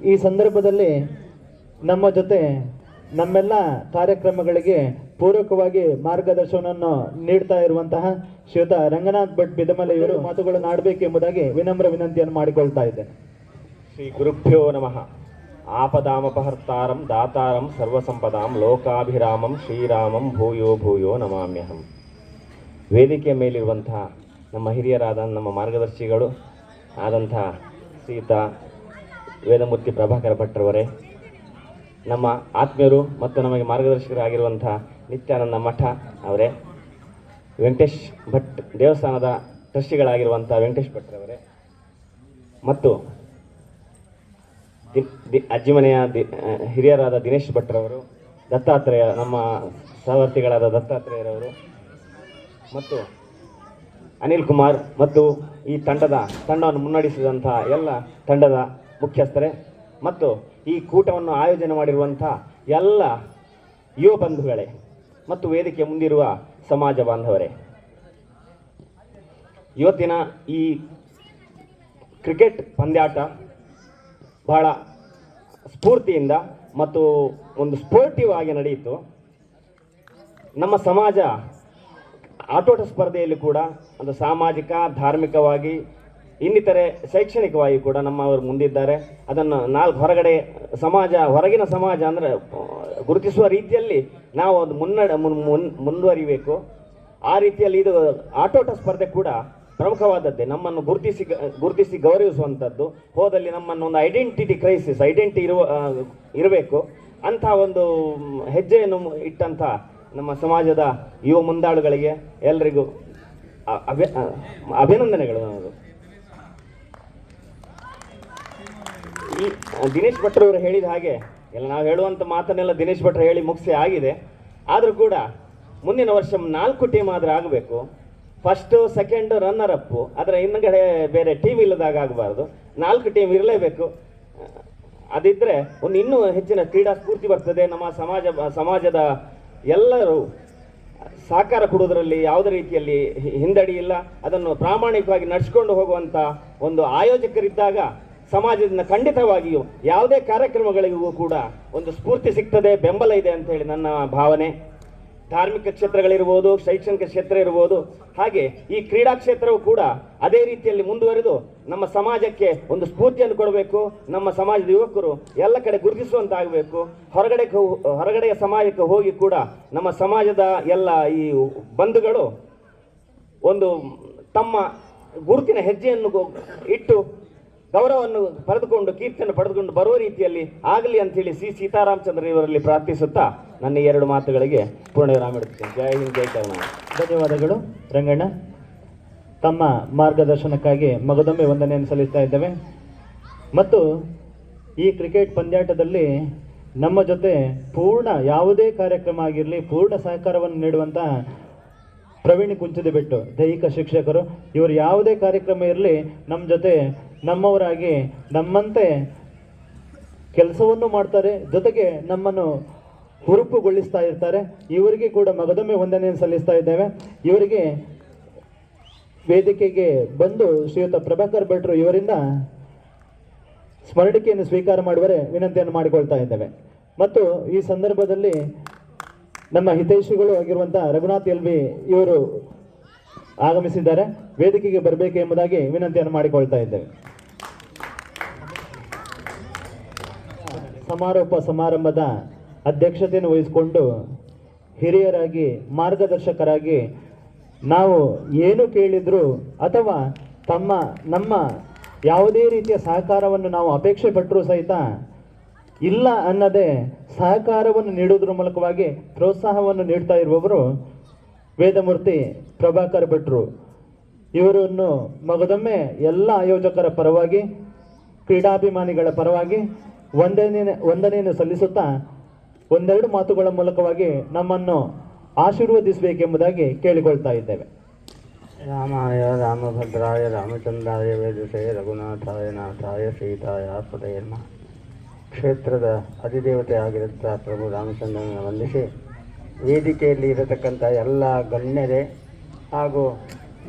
ಈ ಸಂದರ್ಭದಲ್ಲಿ ನಮ್ಮ ಜೊತೆ ನಮ್ಮೆಲ್ಲ ಕಾರ್ಯಕ್ರಮಗಳಿಗೆ ಪೂರಕವಾಗಿ ಮಾರ್ಗದರ್ಶನವನ್ನು ನೀಡ್ತಾ ಇರುವಂತಹ ಶ್ರೀಯುತ ರಂಗನಾಥ್ ಭಟ್ ಬಿದಮಲೆ ಇವರು ಮಾತುಗಳನ್ನು ಆಡಬೇಕೆಂಬುದಾಗಿ ವಿನಮ್ರ ವಿನಂತಿಯನ್ನು ಮಾಡಿಕೊಳ್ತಾ ಇದ್ದೇನೆ. ಶ್ರೀ ಗುರುಭ್ಯೋ ನಮಃ. ಆಪದಾಮಪಹರ್ತಾರಂ ದಾತಾರಂ ಸರ್ವಸಂಪದಾಂ ಲೋಕಾಭಿರಾಮಂ ಶ್ರೀರಾಮಂ ಭೂಯೋ ಭೂಯೋ ನಮಾಮ್ಯಹಂ. ವೇದಿಕೆಯ ಮೇಲಿರುವಂತಹ ನಮ್ಮ ಹಿರಿಯರಾದ ನಮ್ಮ ಮಾರ್ಗದರ್ಶಿಗಳು ಆದಂಥ ಶ್ರೀಯುತ ವೇದಮೂರ್ತಿ ಪ್ರಭಾಕರ್ ಭಟ್ರವರೇ, ನಮ್ಮ ಆತ್ಮೀಯರು ಮತ್ತು ನಮಗೆ ಮಾರ್ಗದರ್ಶಕರಾಗಿರುವಂಥ ನಿತ್ಯಾನಂದ ಮಠ ಅವರೇ, ವೆಂಕಟೇಶ್ ಭಟ್ ದೇವಸ್ಥಾನದ ಟ್ರಸ್ಟಿಗಳಾಗಿರುವಂಥ ವೆಂಕಟೇಶ್ ಭಟ್ರವರೇ, ಮತ್ತು ಅಜ್ಜಿಮನೆಯ ಹಿರಿಯರಾದ ದಿನೇಶ್ ಭಟ್ರವರು, ದತ್ತಾತ್ರೇಯ ನಮ್ಮ ಸಹವರ್ತಿಗಳಾದ ದತ್ತಾತ್ರೇಯರವರು, ಮತ್ತು ಅನಿಲ್ ಕುಮಾರ್ ಮತ್ತು ಈ ತಂಡವನ್ನು ಮುನ್ನಡೆಸಿದಂಥ ಎಲ್ಲ ತಂಡದ ಮುಖ್ಯಸ್ಥರೇ ಮತ್ತು ಈ ಕೂಟವನ್ನು ಆಯೋಜನೆ ಮಾಡಿರುವಂಥ ಎಲ್ಲ ಯುವ ಬಂಧುಗಳೇ ಮತ್ತು ವೇದಿಕೆ ಮುಂದಿರುವ ಸಮಾಜ ಬಾಂಧವರೇ, ಇವತ್ತಿನ ಈ ಕ್ರಿಕೆಟ್ ಪಂದ್ಯಾಟ ಬಹಳ ಸ್ಫೂರ್ತಿಯಿಂದ ಮತ್ತು ಒಂದು ಸ್ಪೋರ್ಟಿವ್ ಆಗಿ ನಡೆಯಿತು. ನಮ್ಮ ಸಮಾಜ ಆಟೋಟ ಸ್ಪರ್ಧೆಯಲ್ಲಿ ಕೂಡ ಒಂದು ಸಾಮಾಜಿಕ, ಧಾರ್ಮಿಕವಾಗಿ, ಇನ್ನಿತರೆ ಶೈಕ್ಷಣಿಕವಾಗಿ ಕೂಡ ನಮ್ಮವರು ಮುಂದಿದ್ದಾರೆ. ಅದನ್ನು ಹೊರಗಿನ ಸಮಾಜ ಅಂದರೆ ಗುರುತಿಸುವ ರೀತಿಯಲ್ಲಿ ನಾವು ಒಂದು ಮುಂದುವರಿಬೇಕು. ಆ ರೀತಿಯಲ್ಲಿ ಇದು ಆಟೋಟ ಸ್ಪರ್ಧೆ ಕೂಡ ಪ್ರಮುಖವಾದದ್ದೇ, ನಮ್ಮನ್ನು ಗುರುತಿಸಿ ಗೌರವಿಸುವಂಥದ್ದು. ಹೋದಲ್ಲಿ ನಮ್ಮನ್ನು ಒಂದು ಐಡೆಂಟಿಟಿ ಕ್ರೈಸಿಸ್ ಇರಬೇಕು ಅಂಥ ಒಂದು ಹೆಜ್ಜೆಯನ್ನು ಇಟ್ಟಂಥ ನಮ್ಮ ಸಮಾಜದ ಯುವ ಮುಂದಾಳುಗಳಿಗೆ ಎಲ್ಲರಿಗೂ ಅಭಿನಂದನೆಗಳು. ನನ್ನದು ಈ ದಿನೇಶ್ ಭಟ್ರವರು ಹೇಳಿದ ಹಾಗೆ ಎಲ್ಲ ನಾವು ಹೇಳುವಂಥ ಮಾತನ್ನೆಲ್ಲ ದಿನೇಶ್ ಭಟ್ರು ಹೇಳಿ ಮುಗಿಸಿ ಆಗಿದೆ. ಆದರೂ ಕೂಡ ಮುಂದಿನ ವರ್ಷ 4 ಟೀಮ್ ಆದರೆ ಆಗಬೇಕು. ಫಸ್ಟು, ಸೆಕೆಂಡ್, ರನ್ನರ್ ಅಪ್ಪು, ಅದರ ಹಿಂದ್ಗಡೆ ಬೇರೆ ಟೀಮ್ ಇಲ್ಲದಾಗ ಆಗಬಾರ್ದು. 4 ಟೀಮ್ ಇರಲೇಬೇಕು. ಅದಿದ್ದರೆ ಒಂದು ಇನ್ನೂ ಹೆಚ್ಚಿನ ಕ್ರೀಡಾ ಸ್ಫೂರ್ತಿ ಬರ್ತದೆ. ನಮ್ಮ ಸಮಾಜದ ಎಲ್ಲರೂ ಸಹಕಾರ ಕೊಡುವುದರಲ್ಲಿ ಯಾವುದೇ ರೀತಿಯಲ್ಲಿ ಹಿಂದಡಿ ಇಲ್ಲ. ಅದನ್ನು ಪ್ರಾಮಾಣಿಕವಾಗಿ ನಡೆಸಿಕೊಂಡು ಹೋಗುವಂಥ ಒಂದು ಆಯೋಜಕರಿದ್ದಾಗ ಸಮಾಜದಿಂದ ಖಂಡಿತವಾಗಿಯೂ ಯಾವುದೇ ಕಾರ್ಯಕ್ರಮಗಳಿಗೂ ಕೂಡ ಒಂದು ಸ್ಫೂರ್ತಿ ಸಿಗ್ತದೆ, ಬೆಂಬಲ ಇದೆ ಅಂತ ಹೇಳಿ ನನ್ನ ಭಾವನೆ. ಧಾರ್ಮಿಕ ಕ್ಷೇತ್ರಗಳಿರ್ಬೋದು, ಶೈಕ್ಷಣಿಕ ಕ್ಷೇತ್ರ ಇರ್ಬೋದು, ಹಾಗೆ ಈ ಕ್ರೀಡಾ ಕ್ಷೇತ್ರವು ಕೂಡ ಅದೇ ರೀತಿಯಲ್ಲಿ ಮುಂದುವರೆದು ನಮ್ಮ ಸಮಾಜಕ್ಕೆ ಒಂದು ಸ್ಫೂರ್ತಿಯನ್ನು ಕೊಡಬೇಕು. ನಮ್ಮ ಸಮಾಜದ ಯುವಕರು ಎಲ್ಲ ಕಡೆ ಗುರುತಿಸುವಂತಾಗಬೇಕು. ಹೊರಗಡೆಯ ಸಮಾಜಕ್ಕೆ ಹೋಗಿ ಕೂಡ ನಮ್ಮ ಸಮಾಜದ ಎಲ್ಲ ಈ ಬಂಧುಗಳು ಒಂದು ತಮ್ಮ ಗುರುತಿನ ಹೆಜ್ಜೆಯನ್ನು ಇಟ್ಟು ಗೌರವವನ್ನು ಪಡೆದುಕೊಂಡು ಕೀರ್ತಿಯನ್ನು ಪಡೆದುಕೊಂಡು ಬರುವ ರೀತಿಯಲ್ಲಿ ಆಗಲಿ ಅಂತೇಳಿ ಸೀತಾರಾಮಚಂದ್ರ ಇವರಲ್ಲಿ ಪ್ರಾರ್ಥಿಸುತ್ತಾ ನನ್ನ 2 ಮಾತುಗಳಿಗೆ ಪೂರ್ಣ ವಿರಾಮ ಇಡುತ್ತೇನೆ. ಜೈ ಹಿಂದ್, ಜೈ ಕರ್ನಾಟಕ. ಧನ್ಯವಾದಗಳು ರಂಗಣ್ಣ. ತಮ್ಮ ಮಾರ್ಗದರ್ಶನಕ್ಕಾಗಿ ಮಗದೊಮ್ಮೆ ವಂದನೆಯನ್ನು ಸಲ್ಲಿಸ್ತಾ ಇದ್ದೇವೆ. ಮತ್ತು ಈ ಕ್ರಿಕೆಟ್ ಪಂದ್ಯಾಟದಲ್ಲಿ ನಮ್ಮ ಜೊತೆ ಪೂರ್ಣ ಯಾವುದೇ ಕಾರ್ಯಕ್ರಮ ಆಗಿರಲಿ ಪೂರ್ಣ ಸಹಕಾರವನ್ನು ನೀಡುವಂಥ ಪ್ರವೀಣ್ ಕುಂಚದಬೆಟ್ಟು ದೈಹಿಕ ಶಿಕ್ಷಕರು, ಇವರು ಯಾವುದೇ ಕಾರ್ಯಕ್ರಮ ಇರಲಿ ನಮ್ಮ ಜೊತೆ ನಮ್ಮವರಾಗಿ ನಮ್ಮಂತೆ ಕೆಲಸವನ್ನು ಮಾಡ್ತಾರೆ, ಜೊತೆಗೆ ನಮ್ಮನ್ನು ಹುರುಪುಗೊಳಿಸ್ತಾ ಇರ್ತಾರೆ. ಇವರಿಗೆ ಕೂಡ ಮಗದೊಮ್ಮೆ ವಂದನೆಯನ್ನು ಸಲ್ಲಿಸ್ತಾ ಇದ್ದೇವೆ. ಇವರಿಗೆ ವೇದಿಕೆಗೆ ಬಂದು ಶ್ರೀಯುತ ಪ್ರಭಾಕರ್ ಭಟ್ರು ಇವರಿಂದ ಸ್ಮರಣಿಕೆಯನ್ನು ಸ್ವೀಕಾರ ಮಾಡುವರೆ ವಿನಂತಿಯನ್ನು ಮಾಡಿಕೊಳ್ತಾ ಇದ್ದೇವೆ. ಮತ್ತು ಈ ಸಂದರ್ಭದಲ್ಲಿ ನಮ್ಮ ಹಿತೈಷಿಗಳು ಆಗಿರುವಂಥ ರಘುನಾಥ್ ಎಲ್ವಿ ಇವರು ಆಗಮಿಸಿದ್ದಾರೆ. ವೇದಿಕೆಗೆ ಬರಬೇಕು ಎಂಬುದಾಗಿ ವಿನಂತಿಯನ್ನು ಮಾಡಿಕೊಳ್ತಾ ಇದ್ದೇವೆ. ಸಮಾರೋಪ ಸಮಾರಂಭದ ಅಧ್ಯಕ್ಷತೆಯನ್ನು ವಹಿಸಿಕೊಂಡು ಹಿರಿಯರಾಗಿ ಮಾರ್ಗದರ್ಶಕರಾಗಿ ನಾವು ಏನು ಕೇಳಿದ್ರು ಅಥವಾ ನಮ್ಮ ಯಾವುದೇ ರೀತಿಯ ಸಹಕಾರವನ್ನು ನಾವು ಅಪೇಕ್ಷೆ ಪಟ್ಟರೂ ಸಹಿತ ಇಲ್ಲ ಅನ್ನದೇ ಸಹಕಾರವನ್ನು ನೀಡುವುದರ ಮೂಲಕವಾಗಿ ಪ್ರೋತ್ಸಾಹವನ್ನು ನೀಡ್ತಾ ಇರುವವರು ವೇದಮೂರ್ತಿ ಪ್ರಭಾಕರ್ ಭಟ್ರು. ಇವರನ್ನು ಮಗದೊಮ್ಮೆ ಎಲ್ಲ ಆಯೋಜಕರ ಪರವಾಗಿ ಕ್ರೀಡಾಭಿಮಾನಿಗಳ ಪರವಾಗಿ ವಂದನೆಯನ್ನು ಸಲ್ಲಿಸುತ್ತಾ 1-2 ಮಾತುಗಳ ಮೂಲಕವಾಗಿ ನಮ್ಮನ್ನು ಆಶೀರ್ವದಿಸಬೇಕೆಂಬುದಾಗಿ ಕೇಳಿಕೊಳ್ತಾ ಇದ್ದೇವೆ. ರಾಮಾಯ ರಾಮಭದ್ರಾಯ ರಾಮಚಂದ್ರಾಯ ವೇದಸೇ ರಘುನಾಥಾಯ ನಾಥಾಯ ಸೀತಾಯ ಪದಯೇ ನಮಃ. ಕ್ಷೇತ್ರದ ಅಧಿದೇವತೆ ಆಗಿರುತ್ತಾ ಪ್ರಭು ರಾಮಚಂದ್ರನ ವಂದಿಸಿ ವೇದಿಕೆಯಲ್ಲಿ ಇರತಕ್ಕಂಥ ಎಲ್ಲ ಗಣ್ಯರೇ ಹಾಗೂ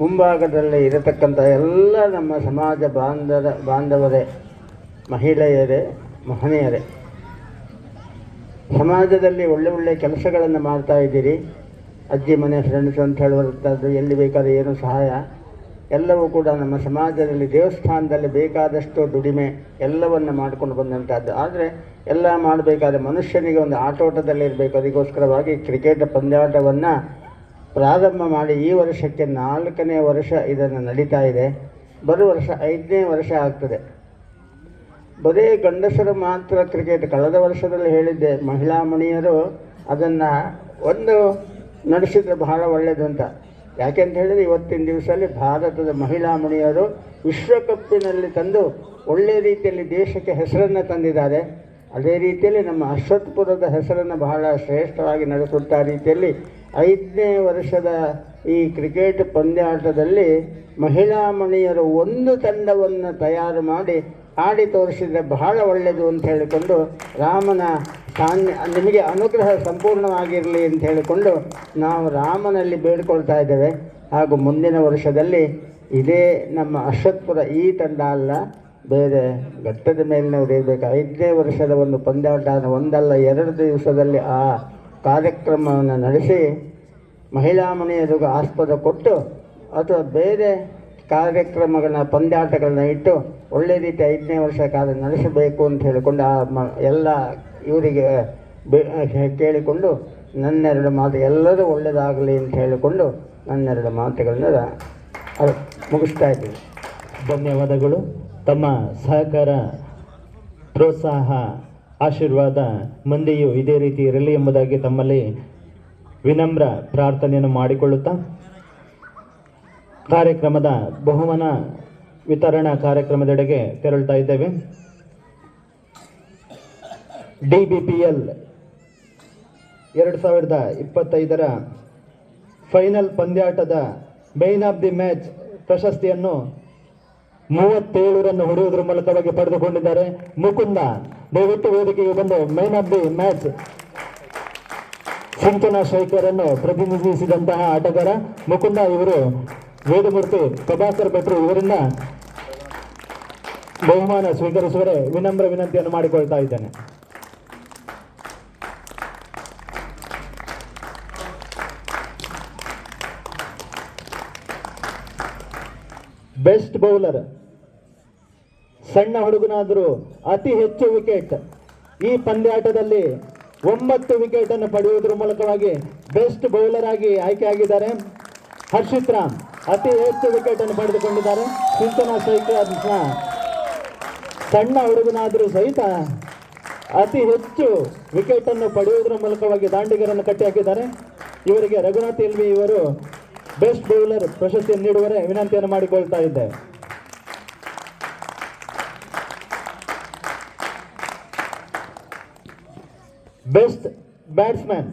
ಮುಂಭಾಗದಲ್ಲಿ ಇರತಕ್ಕಂಥ ಎಲ್ಲ ನಮ್ಮ ಸಮಾಜ ಬಾಂಧವರೇ, ಮಹಿಳೆಯರೇ, ಮಹನೀಯರೇ, ಸಮಾಜದಲ್ಲಿ ಒಳ್ಳೆ ಕೆಲಸಗಳನ್ನು ಮಾಡ್ತಾ ಇದ್ದೀರಿ. ಅಜ್ಜಿ ಮನೆ ಫ್ರೆಂಡ್ಸ್ ಅಂತ ಹೇಳುವಂಥದ್ದು, ಎಲ್ಲಿ ಬೇಕಾದ್ರೆ ಏನು ಸಹಾಯ ಎಲ್ಲವೂ ಕೂಡ ನಮ್ಮ ಸಮಾಜದಲ್ಲಿ ದೇವಸ್ಥಾನದಲ್ಲಿ ಬೇಕಾದಷ್ಟು ದುಡಿಮೆ ಎಲ್ಲವನ್ನು ಮಾಡಿಕೊಂಡು ಬಂದಂಥದ್ದು. ಆದರೆ ಎಲ್ಲ ಮಾಡಬೇಕಾದ್ರೆ ಮನುಷ್ಯನಿಗೆ ಒಂದು ಆಟೋಟದಲ್ಲಿರಬೇಕು. ಅದಕ್ಕೋಸ್ಕರವಾಗಿ ಕ್ರಿಕೆಟ್ ಪಂದ್ಯಾಟವನ್ನು ಪ್ರಾರಂಭ ಮಾಡಿ ಈ ವರ್ಷಕ್ಕೆ 4ನೇ ವರ್ಷ ಇದನ್ನು ನಡೀತಾ ಇದೆ. ಬರುವ ವರ್ಷ 5ನೇ ವರ್ಷ ಆಗ್ತದೆ. ಬರೀ ಗಂಡಸರು ಮಾತ್ರ ಕ್ರಿಕೆಟ್, ಕಳೆದ ವರ್ಷದಲ್ಲಿ ಹೇಳಿದ್ದೆ, ಮಹಿಳಾ ಮಣಿಯರು ಅದನ್ನು ನಡೆಸಿದರೆ ಬಹಳ ಒಳ್ಳೆಯದು ಅಂತ. ಯಾಕೆಂತ ಹೇಳಿದರೆ ಇವತ್ತಿನ ದಿವಸದಲ್ಲಿ ಭಾರತದ ಮಹಿಳಾ ಮಣಿಯರು ವಿಶ್ವಕಪ್ಪಿನಲ್ಲಿ ತಂದು ಒಳ್ಳೆಯ ರೀತಿಯಲ್ಲಿ ದೇಶಕ್ಕೆ ಹೆಸರನ್ನು ತಂದಿದ್ದಾರೆ. ಅದೇ ರೀತಿಯಲ್ಲಿ ನಮ್ಮ ಅಶ್ವತ್ಥಪುರದ ಹೆಸರನ್ನು ಬಹಳ ಶ್ರೇಷ್ಠವಾಗಿ ನಡೆಸುತ್ತಾ ರೀತಿಯಲ್ಲಿ 5ನೇ ವರ್ಷದ ಈ ಕ್ರಿಕೆಟ್ ಪಂದ್ಯಾಟದಲ್ಲಿ ಮಹಿಳಾ ಮಣಿಯರು ಒಂದು ತಂಡವನ್ನು ತಯಾರು ಮಾಡಿ ಆಡಿ ತೋರಿಸಿದರೆ ಬಹಳ ಒಳ್ಳೆಯದು ಅಂತ ಹೇಳಿಕೊಂಡು ರಾಮನ ನಿಮಗೆ ಅನುಗ್ರಹ ಸಂಪೂರ್ಣವಾಗಿರಲಿ ಅಂತ ಹೇಳಿಕೊಂಡು ನಾವು ರಾಮನಲ್ಲಿ ಬೇಡಿಕೊಳ್ತಾ ಇದ್ದೇವೆ. ಹಾಗೂ ಮುಂದಿನ ವರ್ಷದಲ್ಲಿ ಇದೇ ನಮ್ಮ ಅಶ್ವತ್ಥಪುರ ಈ ತಂಡ ಅಲ್ಲ, ಬೇರೆ ಘಟ್ಟದ ಮೇಲಿನವರು ಇರಬೇಕು. 5ನೇ ವರ್ಷದ ಒಂದು ಪಂದ್ಯಾಟ ಒಂದಲ್ಲ 2 ದಿವಸದಲ್ಲಿ ಆ ಕಾರ್ಯಕ್ರಮವನ್ನು ನಡೆಸಿ ಮಹಿಳಾ ಮನೆಯರಿಗೂ ಆಸ್ಪದ ಕೊಟ್ಟು ಅಥವಾ ಬೇರೆ ಕಾರ್ಯಕ್ರಮಗಳನ್ನ ಪಂದ್ಯಾಟಗಳನ್ನ ಇಟ್ಟು ಒಳ್ಳೆ ರೀತಿ 5ನೇ ವರ್ಷ ಕಾರ್ಯ ನಡೆಸಬೇಕು ಅಂತ ಹೇಳಿಕೊಂಡು ಎಲ್ಲ ಇವರಿಗೆ ಕೇಳಿಕೊಂಡು ನನ್ನೆರಡು ಮಾತು ಎಲ್ಲರೂ ಒಳ್ಳೆಯದಾಗಲಿ ಅಂತ ಹೇಳಿಕೊಂಡು ನನ್ನೆರಡು ಮಾತುಗಳನ್ನ ಮುಗಿಸ್ತಾ ಇದ್ದೀನಿ. ಧನ್ಯವಾದಗಳು. ತಮ್ಮ ಸಹಕಾರ, ಪ್ರೋತ್ಸಾಹ, ಆಶೀರ್ವಾದ ಮುಂದೆಯೂ ಇದೇ ರೀತಿ ಇರಲಿ ಎಂಬುದಾಗಿ ತಮ್ಮಲ್ಲಿ ವಿನಮ್ರ ಪ್ರಾರ್ಥನೆಯನ್ನು ಮಾಡಿಕೊಳ್ಳುತ್ತಾ ಕಾರ್ಯಕ್ರಮದ ಬಹುಮಾನ ವಿತರಣಾ ಕಾರ್ಯಕ್ರಮದೆಡೆಗೆ ತೆರಳುತ್ತಾ ಇದ್ದೇವೆ. DBPL 2025 ಫೈನಲ್ ಪಂದ್ಯಾಟದ ಮೇನ್ ಆಫ್ ದಿ ಮ್ಯಾಚ್ ಪ್ರಶಸ್ತಿಯನ್ನು 37 ರನ್ ಹೊಡೆಯುವುದರ ಮೂಲಕವಾಗಿ ಪಡೆದುಕೊಂಡಿದ್ದಾರೆ. ಮುಕುಂದ, ದಯವಿಟ್ಟು ವೇದಿಕೆಗೆ ಬಂದು ಮೇನ್ ಆಫ್ ದಿ ಮ್ಯಾಚ್ ಸಿಂಚನ ಶೇಖರ್ ಅನ್ನು ಪ್ರತಿನಿಧಿಸಿದಂತಹ ಆಟಗಾರ ಮುಕುಂದ ಇವರು ವೇದಮೂರ್ತಿ ಪ್ರಭಾಕರ್ ಭಟ್ರು ಇವರಿಂದ ಬಹುಮಾನ ಸ್ವೀಕರಿಸುವರೆ ವಿನಮ್ರ ವಿನಂತಿಯನ್ನು ಮಾಡಿಕೊಳ್ತಾ ಇದ್ದೇನೆ. ಬೆಸ್ಟ್ ಬೌಲರ್, ಸಣ್ಣ ಹುಡುಗನಾದರೂ ಅತಿ ಹೆಚ್ಚು ವಿಕೆಟ್, ಈ ಪಂದ್ಯಾಟದಲ್ಲಿ 9 ವಿಕೆಟ್ ಅನ್ನು ಪಡೆಯುವುದರ ಮೂಲಕವಾಗಿ ಬೆಸ್ಟ್ ಬೌಲರ್ ಆಗಿ ಆಯ್ಕೆಯಾಗಿದ್ದಾರೆ. ಹರ್ಷಿತ್ ರಾಮ್ ಅತಿ ಹೆಚ್ಚು ವಿಕೆಟ್ ಅನ್ನು ಪಡೆದುಕೊಂಡಿದ್ದಾರೆ. ಸಿಂಚನ ಶೇಖರ್ನ ಸಣ್ಣ ಹುಡುಗನಾದರೂ ಸಹಿತ ಅತಿ ಹೆಚ್ಚು ವಿಕೆಟ್ ಅನ್ನು ಪಡೆಯುವುದರ ಮೂಲಕವಾಗಿ ದಾಂಡಿಗರನ್ನು ಕಟ್ಟಿಹಾಕಿದ್ದಾರೆ. ಇವರಿಗೆ ರಘುನಾಥ್ ಎಲ್ವಿ ಇವರು ಬೆಸ್ಟ್ ಬೌಲರ್ ಪ್ರಶಸ್ತಿಯನ್ನು ನೀಡುವರೆ ವಿನಂತಿಯನ್ನು ಮಾಡಿಕೊಳ್ತಾ ಇದ್ದೇವೆ. ಬೆಸ್ಟ್ ಬ್ಯಾಟ್ಸ್ಮನ್,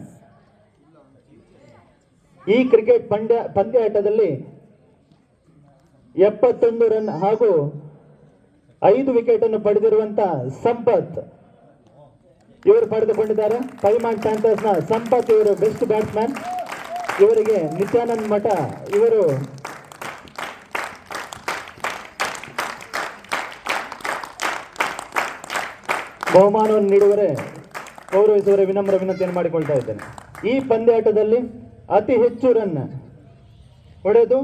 ಈ ಕ್ರಿಕೆಟ್ ಪಂದ್ಯಾಟದಲ್ಲಿ 71 ರನ್ ಹಾಗೂ 5 ವಿಕೆಟ್ ಅನ್ನು ಪಡೆದಿರುವಂತಹ ಸಂಪತ್ ಇವರು ಪಡೆದುಕೊಂಡಿದ್ದಾರೆ. ಪೈಮಾನ್ ಪ್ಯಾಂಥರ್ಸ್ನ ಸಂಪತ್ ಇವರು ಬೆಸ್ಟ್ ಬ್ಯಾಟ್ಸ್ಮನ್. ಇವರಿಗೆ ನಿತ್ಯಾನಂದ್ ಮಠ ಇವರು ಬಹುಮಾನವನ್ನು ನೀಡುವರೆ ಗೌರವಿಸುವರೆ ವಿನಮ್ರ ವಿನಂತಿಯನ್ನು ಮಾಡಿಕೊಳ್ತಾ ಇದ್ದೇನೆ. ಈ ಪಂದ್ಯಾಟದಲ್ಲಿ ಅತಿ ಹೆಚ್ಚು ರನ್ ಹೊಡೆದು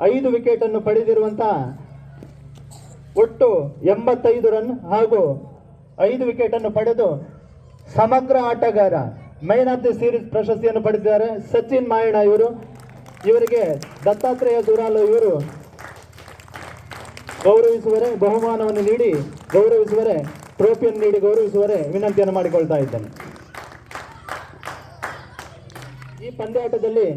5 ವಿಕೆಟ್ ಅನ್ನು ಪಡೆದಿರುವಂತಹ ಒಟ್ಟು 85 ರನ್ ಹಾಗೂ 5 ವಿಕೆಟ್ ಅನ್ನು ಪಡೆದು ಸಮಗ್ರ ಆಟಗಾರ ಮೈನ್ ಆಫ್ ದಿ ಸೀರೀಸ್ ಪ್ರಶಸ್ತಿಯನ್ನು ಪಡೆದಿದ್ದಾರೆ ಸಚಿನ್ ಮಾಯಣ ಇವರು. ಇವರಿಗೆ ದತ್ತಾತ್ರೇಯ ದುರಾಲು ಇವರು ಗೌರವಿಸುವರೆ ಬಹುಮಾನವನ್ನು ನೀಡಿ ಗೌರವಿಸುವರೆ ಟ್ರೋಫಿಯನ್ನು ನೀಡಿ ಗೌರವಿಸುವರೆ ವಿನಂತಿಯನ್ನು ಮಾಡಿಕೊಳ್ತಾ ಇದ್ದೇನೆ. ಈ ಪಂದ್ಯಾಟದಲ್ಲಿ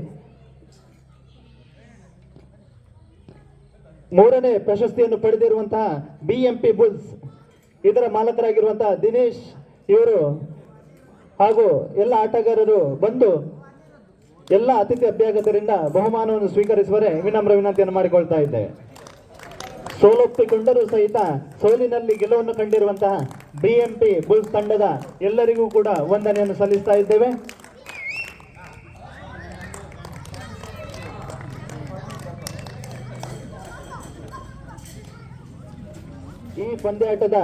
3ನೇ ಪ್ರಶಸ್ತಿಯನ್ನು ಪಡೆದಿರುವಂತಹ BMP ಬುಲ್ಸ್ ಇದರ ಮಾಲಕರಾಗಿರುವಂತಹ ದಿನೇಶ್ ಇವರು ಹಾಗೂ ಎಲ್ಲ ಆಟಗಾರರು ಬಂದು ಎಲ್ಲ ಅತಿಥಿ ಅಭ್ಯಾಗತರಿಂದ ಬಹುಮಾನವನ್ನು ಸ್ವೀಕರಿಸುವರೆ ವಿನಮ್ರ ವಿನಂತಿಯನ್ನು ಮಾಡಿಕೊಳ್ತಾ ಇದ್ದೇವೆ. ಸೋಲೊಪ್ಪಿಕೊಂಡರೂ ಸಹಿತ ಸೋಲಿನಲ್ಲಿ ಗೆಲುವನ್ನು ಕಂಡಿರುವಂತಹ BMP ಬುಲ್ಸ್ ತಂಡದ ಎಲ್ಲರಿಗೂ ಕೂಡ ವಂದನೆಯನ್ನು ಸಲ್ಲಿಸ್ತಾ ಇದ್ದೇವೆ. ಈ ಪಂದ್ಯಾಟದ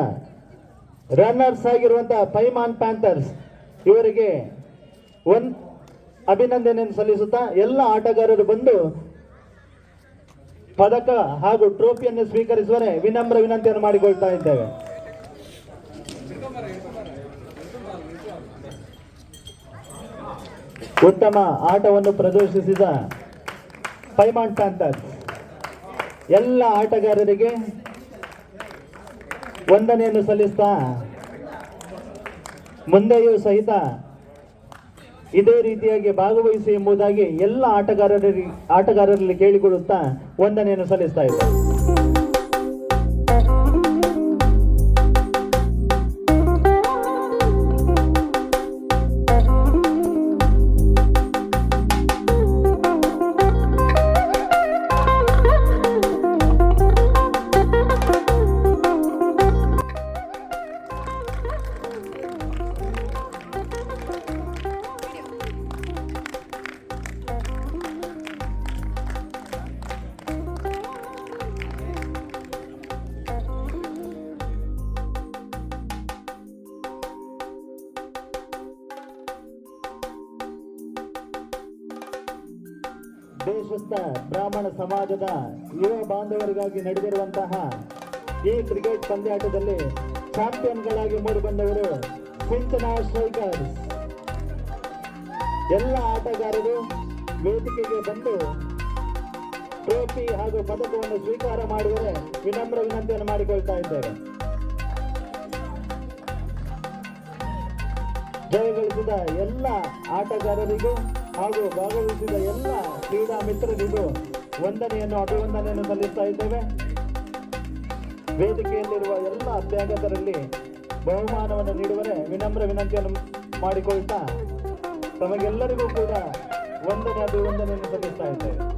ರನ್ನರ್ಸ್ ಆಗಿರುವಂತಹ ಪೈಮಾನ್ ಪ್ಯಾಂಥರ್ಸ್ ಇವರಿಗೆ ಅಭಿನಂದನೆಯನ್ನು ಸಲ್ಲಿಸುತ್ತಾ ಎಲ್ಲ ಆಟಗಾರರು ಬಂದು ಪದಕ ಹಾಗೂ ಟ್ರೋಫಿಯನ್ನು ಸ್ವೀಕರಿಸುವರೆ ವಿನಮ್ರ ವಿನಂತಿಯನ್ನು ಮಾಡಿಕೊಳ್ತಾ ಇದ್ದೇವೆ. ಉತ್ತಮ ಆಟವನ್ನು ಪ್ರದರ್ಶಿಸಿದ ಪೈಮಾನ್ ಪ್ಯಾಂಥರ್ಸ್ ಎಲ್ಲ ಆಟಗಾರರಿಗೆ ವಂದನೆಯನ್ನು ಸಲ್ಲಿಸ್ತಾ ಮುಂದೆಯೂ ಸಹಿತ ಇದೇ ರೀತಿಯಾಗಿ ಭಾಗವಹಿಸಿ ಎಂಬುದಾಗಿ ಎಲ್ಲ ಆಟಗಾರರಲ್ಲಿ ಕೇಳಿಕೊಳ್ಳುತ್ತಾ ವಂದನೆಯನ್ನು ಸಲ್ಲಿಸ್ತಾ ಇದ್ದಾರೆ. ದೇಶಸ್ಥ ಬ್ರಾಹ್ಮಣ ಸಮಾಜದ ಯುವ ಬಾಂಧವರಿಗಾಗಿ ನಡೆದಿರುವಂತಹ ಈ ಕ್ರಿಕೆಟ್ ಪಂದ್ಯಾಟದಲ್ಲಿ ಚಾಂಪಿಯನ್ಗಳಾಗಿ ಮೂಡಿಬಂದವರು ಸಿಂಚನ ಸ್ಟ್ರೈಕರ್ಸ್. ಎಲ್ಲ ಆಟಗಾರರು ವೇದಿಕೆಗೆ ಬಂದು ಟ್ರೋಫಿ ಹಾಗೂ ಪದಕವನ್ನು ಸ್ವೀಕಾರ ಮಾಡುವರೆ ವಿನಮ್ರ ವಿನಂತಿಯನ್ನು ಮಾಡಿಕೊಳ್ತಾ ಇದ್ದೇವೆ. ಜಯಗಳಿಸಿದ ಎಲ್ಲ ಆಟಗಾರರಿಗೂ ಹಾಗೂ ಭಾಗವಹಿಸಿದ ಎಲ್ಲ ಕ್ರೀಡಾ ಮಿತ್ರರಿಗೂ ವಂದನೆಯನ್ನು ಅಭಿವಂದನೆಯನ್ನು ಸಲ್ಲಿಸ್ತಾ ಇದ್ದೇವೆ. ವೇದಿಕೆಯಲ್ಲಿರುವ ಎಲ್ಲ ಅಭ್ಯಾಗತರಲ್ಲಿ ಬಹುಮಾನವನ್ನು ನೀಡುವರೆ ವಿನಮ್ರ ವಿನಂತಿಯನ್ನು ಮಾಡಿಕೊಳ್ತಾ ತಮಗೆಲ್ಲರಿಗೂ ಕೂಡ ವಂದನೆ ಅಭಿವಂದನೆಯನ್ನು ಸಲ್ಲಿಸ್ತಾ ಇದ್ದೇವೆ.